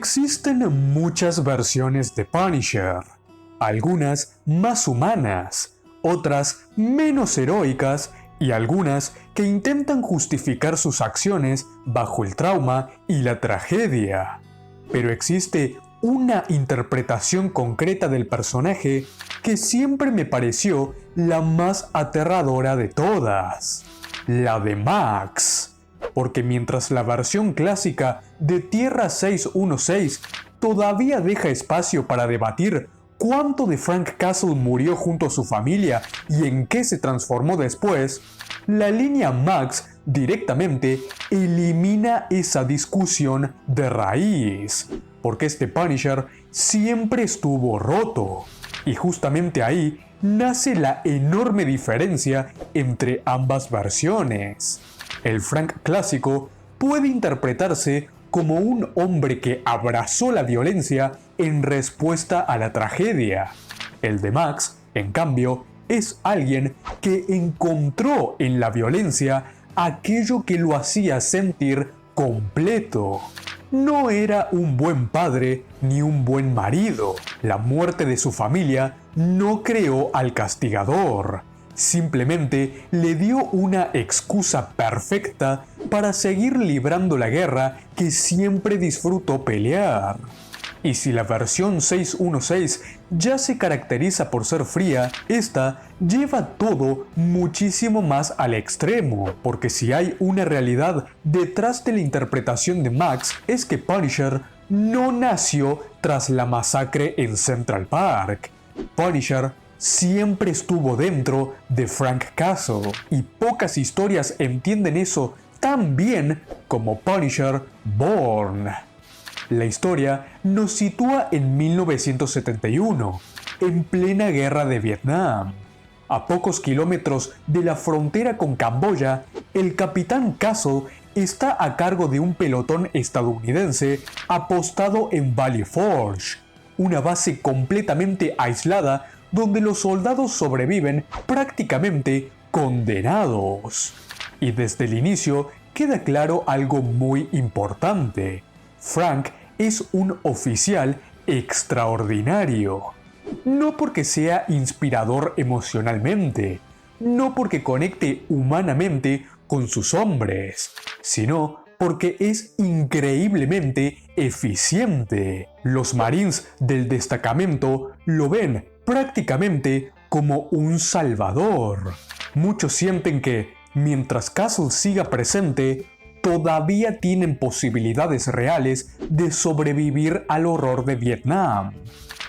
Existen muchas versiones de Punisher, algunas más humanas, otras menos heroicas y algunas que intentan justificar sus acciones bajo el trauma y la tragedia. Pero existe una interpretación concreta del personaje que siempre me pareció la más aterradora de todas, la de Max. Porque mientras la versión clásica de Tierra 616 todavía deja espacio para debatir cuánto de Frank Castle murió junto a su familia y en qué se transformó después, la línea Max directamente elimina esa discusión de raíz, porque este Punisher siempre estuvo roto. Y justamente ahí nace la enorme diferencia entre ambas versiones. El Frank clásico puede interpretarse como un hombre que abrazó la violencia en respuesta a la tragedia. El de Max, en cambio, es alguien que encontró en la violencia aquello que lo hacía sentir completo. No era un buen padre ni un buen marido. La muerte de su familia no creó al castigador. Simplemente le dio una excusa perfecta para seguir librando la guerra que siempre disfrutó pelear. Y si la versión 616 ya se caracteriza por ser fría, esta lleva todo muchísimo más al extremo, porque si hay una realidad detrás de la interpretación de Max es que Punisher no nació tras la masacre en Central Park. Punisher siempre estuvo dentro de Frank Castle, y pocas historias entienden eso tan bien como Punisher Born. La historia nos sitúa en 1971, en plena guerra de Vietnam. A pocos kilómetros de la frontera con Camboya, el capitán Castle está a cargo de un pelotón estadounidense apostado en Valley Forge, una base completamente aislada donde los soldados sobreviven prácticamente condenados. Y desde el inicio queda claro algo muy importante. Frank es un oficial extraordinario. No porque sea inspirador emocionalmente, no porque conecte humanamente con sus hombres, sino porque es increíblemente eficiente. Los Marines del destacamento lo ven prácticamente como un salvador. Muchos sienten que, mientras Castle siga presente, todavía tienen posibilidades reales de sobrevivir al horror de Vietnam.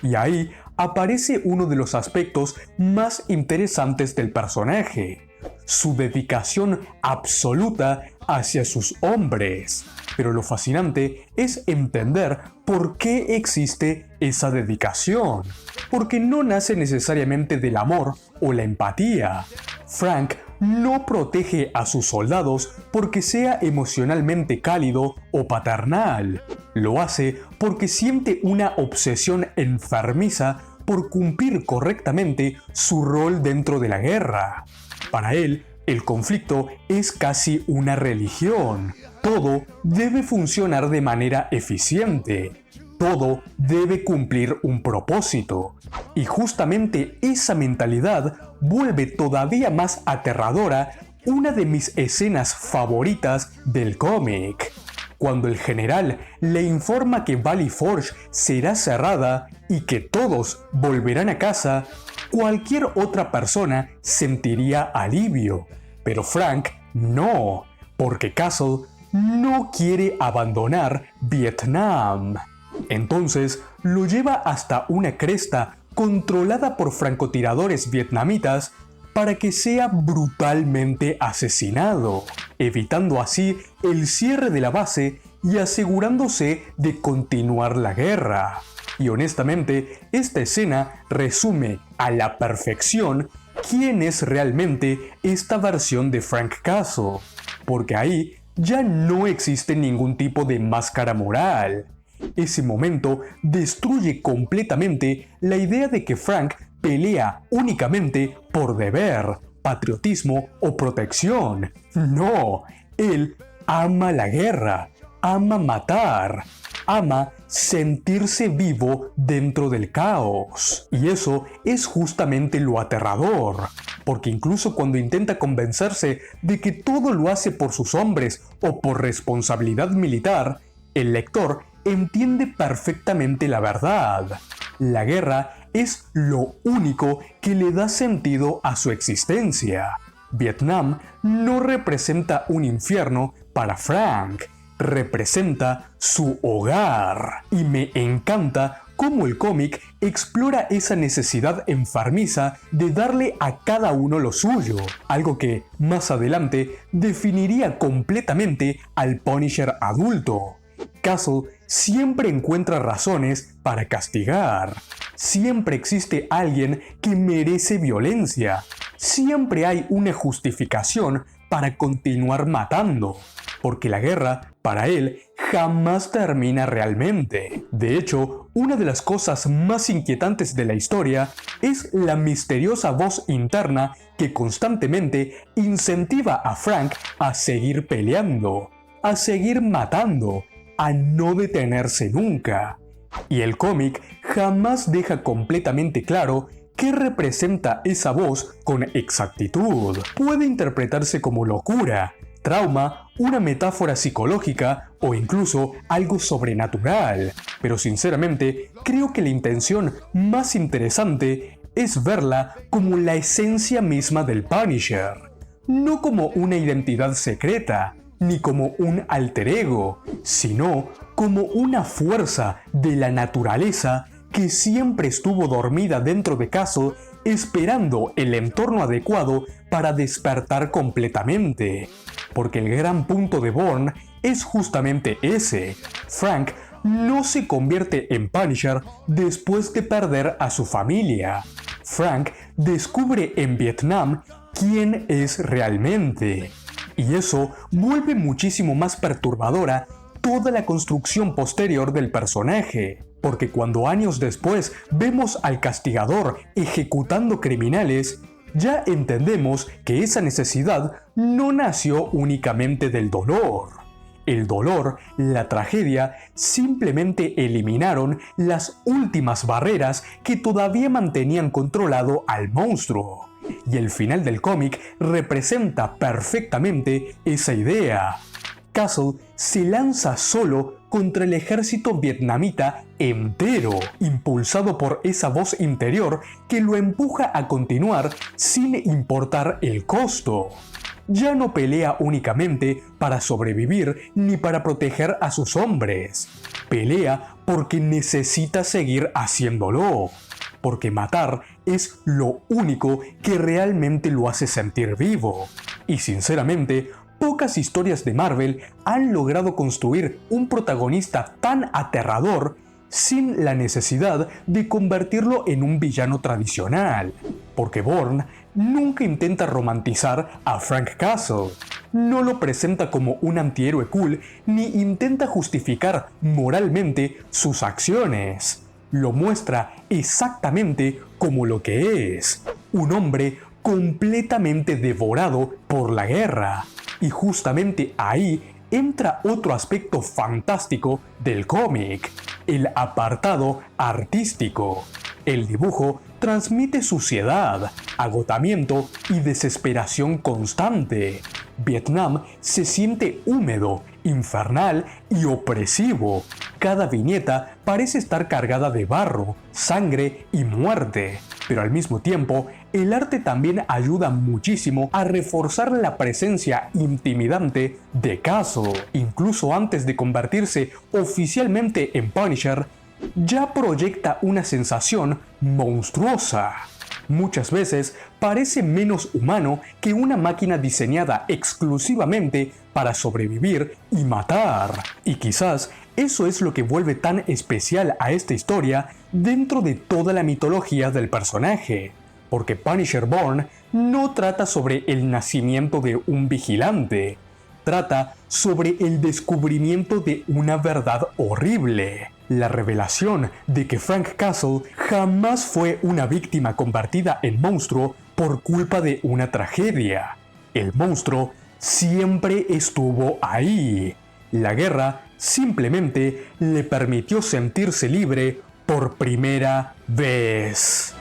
Y ahí aparece uno de los aspectos más interesantes del personaje: su dedicación absoluta hacia sus hombres. Pero lo fascinante es entender por qué existe esa dedicación. Porque no nace necesariamente del amor o la empatía. Frank no protege a sus soldados porque sea emocionalmente cálido o paternal. Lo hace porque siente una obsesión enfermiza por cumplir correctamente su rol dentro de la guerra. Para él, el conflicto es casi una religión. Todo debe funcionar de manera eficiente. Todo debe cumplir un propósito. Y justamente esa mentalidad vuelve todavía más aterradora una de mis escenas favoritas del cómic. Cuando el general le informa que Valley Forge será cerrada y que todos volverán a casa, cualquier otra persona sentiría alivio. Pero Frank no, porque Castle no quiere abandonar Vietnam. Entonces lo lleva hasta una cresta controlada por francotiradores vietnamitas para que sea brutalmente asesinado, evitando así el cierre de la base y asegurándose de continuar la guerra. Y honestamente, esta escena resume a la perfección quién es realmente esta versión de Frank Castle, porque ahí ya no existe ningún tipo de máscara moral. Ese momento destruye completamente la idea de que Frank pelea únicamente por deber, patriotismo o protección. No, él ama la guerra, ama matar. ama sentirse vivo dentro del caos. Y eso es justamente lo aterrador, porque incluso cuando intenta convencerse de que todo lo hace por sus hombres o por responsabilidad militar, el lector entiende perfectamente la verdad. La guerra es lo único que le da sentido a su existencia. Vietnam no representa un infierno para Frank, representa su hogar. Y me encanta cómo el cómic explora esa necesidad enfermiza de darle a cada uno lo suyo, algo que más adelante definiría completamente al Punisher adulto. Castle siempre encuentra razones para castigar. Siempre existe alguien que merece violencia. Siempre hay una justificación para continuar matando, porque la guerra, para él, jamás termina realmente. De hecho, una de las cosas más inquietantes de la historia es la misteriosa voz interna que constantemente incentiva a Frank a seguir peleando, a seguir matando, a no detenerse nunca. Y el cómic jamás deja completamente claro qué representa esa voz con exactitud. Puede interpretarse como locura, trauma, una metáfora psicológica o incluso algo sobrenatural, pero sinceramente creo que la intención más interesante es verla como la esencia misma del Punisher, no como una identidad secreta, ni como un alter ego, sino como una fuerza de la naturaleza que siempre estuvo dormida dentro de Castle, esperando el entorno adecuado para despertar completamente. Porque el gran punto de Bourne es justamente ese. Frank no se convierte en Punisher después de perder a su familia. Frank descubre en Vietnam quién es realmente. Y eso vuelve muchísimo más perturbadora toda la construcción posterior del personaje, porque cuando años después vemos al castigador ejecutando criminales, ya entendemos que esa necesidad no nació únicamente del dolor. El dolor, la tragedia, simplemente eliminaron las últimas barreras que todavía mantenían controlado al monstruo. Y el final del cómic representa perfectamente esa idea. Castle se lanza solo contra el ejército vietnamita entero, impulsado por esa voz interior que lo empuja a continuar sin importar el costo. Ya no pelea únicamente para sobrevivir ni para proteger a sus hombres. Pelea porque necesita seguir haciéndolo. Porque matar es lo único que realmente lo hace sentir vivo. Y sinceramente, pocas historias de Marvel han logrado construir un protagonista tan aterrador sin la necesidad de convertirlo en un villano tradicional. Porque Bourne nunca intenta romantizar a Frank Castle, no lo presenta como un antihéroe cool ni intenta justificar moralmente sus acciones. Lo muestra exactamente como lo que es, un hombre completamente devorado por la guerra. Y justamente ahí entra otro aspecto fantástico del cómic, el apartado artístico. El dibujo transmite suciedad, agotamiento y desesperación constante. Vietnam se siente húmedo, infernal y opresivo. Cada viñeta parece estar cargada de barro, sangre y muerte. Pero al mismo tiempo, el arte también ayuda muchísimo a reforzar la presencia intimidante de Castle. Incluso antes de convertirse oficialmente en Punisher, ya proyecta una sensación monstruosa. Muchas veces parece menos humano que una máquina diseñada exclusivamente para sobrevivir y matar. Y quizás eso es lo que vuelve tan especial a esta historia dentro de toda la mitología del personaje. Porque Punisher Bourne no trata sobre el nacimiento de un vigilante. Trata sobre el descubrimiento de una verdad horrible. La revelación de que Frank Castle jamás fue una víctima convertida en monstruo por culpa de una tragedia. El monstruo siempre estuvo ahí. La guerra simplemente le permitió sentirse libre por primera vez.